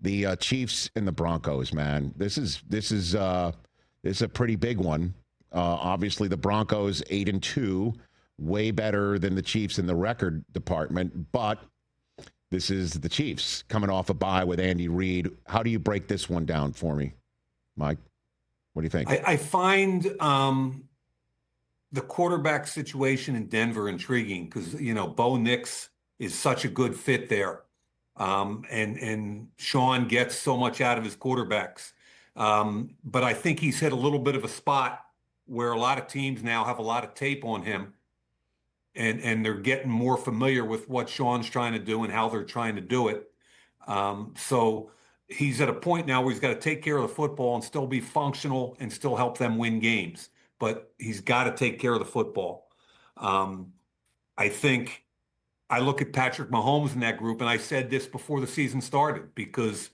The Chiefs and the Broncos, man. This is a pretty big one. Obviously, the Broncos 8-2, way better than the Chiefs in the record department. But this is the Chiefs coming off a bye with Andy Reid. How do you break this one down for me, Mike? What do you think? I find the quarterback situation in Denver intriguing because, Bo Nix is such a good fit there. And Sean gets so much out of his quarterbacks. But I think he's hit a little bit of a spot where a lot of teams now have a lot of tape on him and they're getting more familiar with what Sean's trying to do and how they're trying to do it. So he's at a point now where he's got to take care of the football and still be functional and still help them win games. But he's got to take care of the football. I think I look at Patrick Mahomes in that group, and I said this before the season started because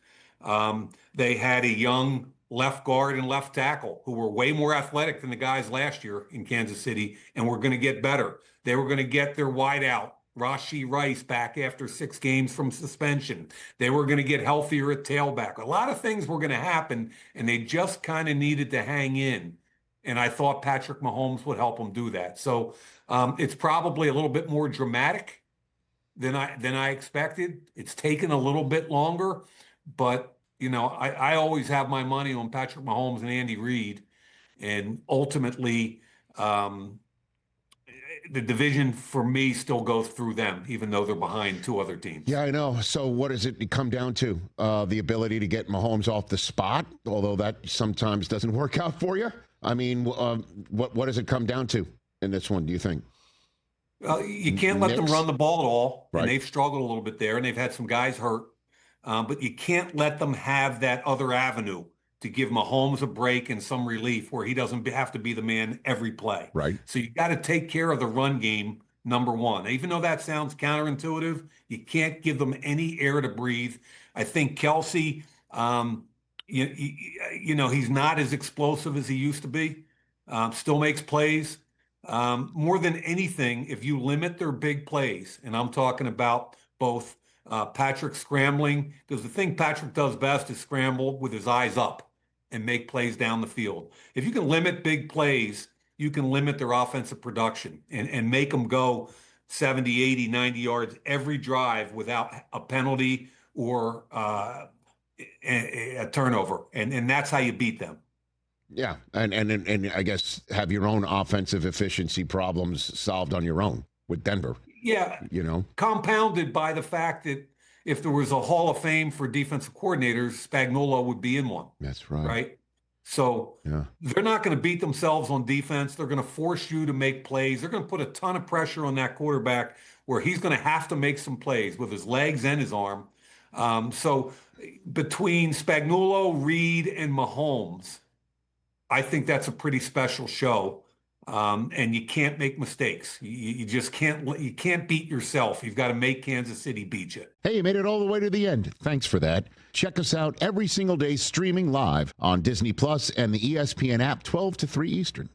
they had a young left guard and left tackle who were way more athletic than the guys last year in Kansas City and were going to get better. They were going to get their wideout, Rashee Rice, back after 6 games from suspension. They were going to get healthier at tailback. A lot of things were going to happen, and they just kind of needed to hang in. And I thought Patrick Mahomes would help them do that. So it's probably a little bit more dramatic than I expected. It's taken a little bit longer, but I always have my money on Patrick Mahomes and Andy Reid, and ultimately the division for me still goes through them, even though they're behind 2 other teams. Yeah, I know. So what does it come down to? The ability to get Mahomes off the spot, although that sometimes doesn't work out for you. I mean, what does it come down to in this one, do you think? You can't let them run the ball at all, right. And they've struggled a little bit there, and they've had some guys hurt. But you can't let them have that other avenue to give Mahomes a break and some relief where he doesn't have to be the man every play. Right. So you got to take care of the run game, number one. Even though that sounds counterintuitive, you can't give them any air to breathe. I think Kelsey, he's not as explosive as he used to be. Still makes plays. More than anything, if you limit their big plays, and I'm talking about both Patrick scrambling, because the thing Patrick does best is scramble with his eyes up and make plays down the field. If you can limit big plays, you can limit their offensive production and make them go 70, 80, 90 yards every drive without a penalty or a turnover. And that's how you beat them. Yeah, and I guess have your own offensive efficiency problems solved on your own with Denver. Yeah, compounded by the fact that if there was a Hall of Fame for defensive coordinators, Spagnuolo would be in one. That's right. Right? So they're not going to beat themselves on defense. They're going to force you to make plays. They're going to put a ton of pressure on that quarterback where he's going to have to make some plays with his legs and his arm. So between Spagnuolo, Reid, and Mahomes, I think that's a pretty special show. And you can't make mistakes. You just can't. You can't beat yourself. You've got to make Kansas City beat you. Hey, you made it all the way to the end. Thanks for that. Check us out every single day streaming live on Disney Plus and the ESPN app 12 to 3 Eastern.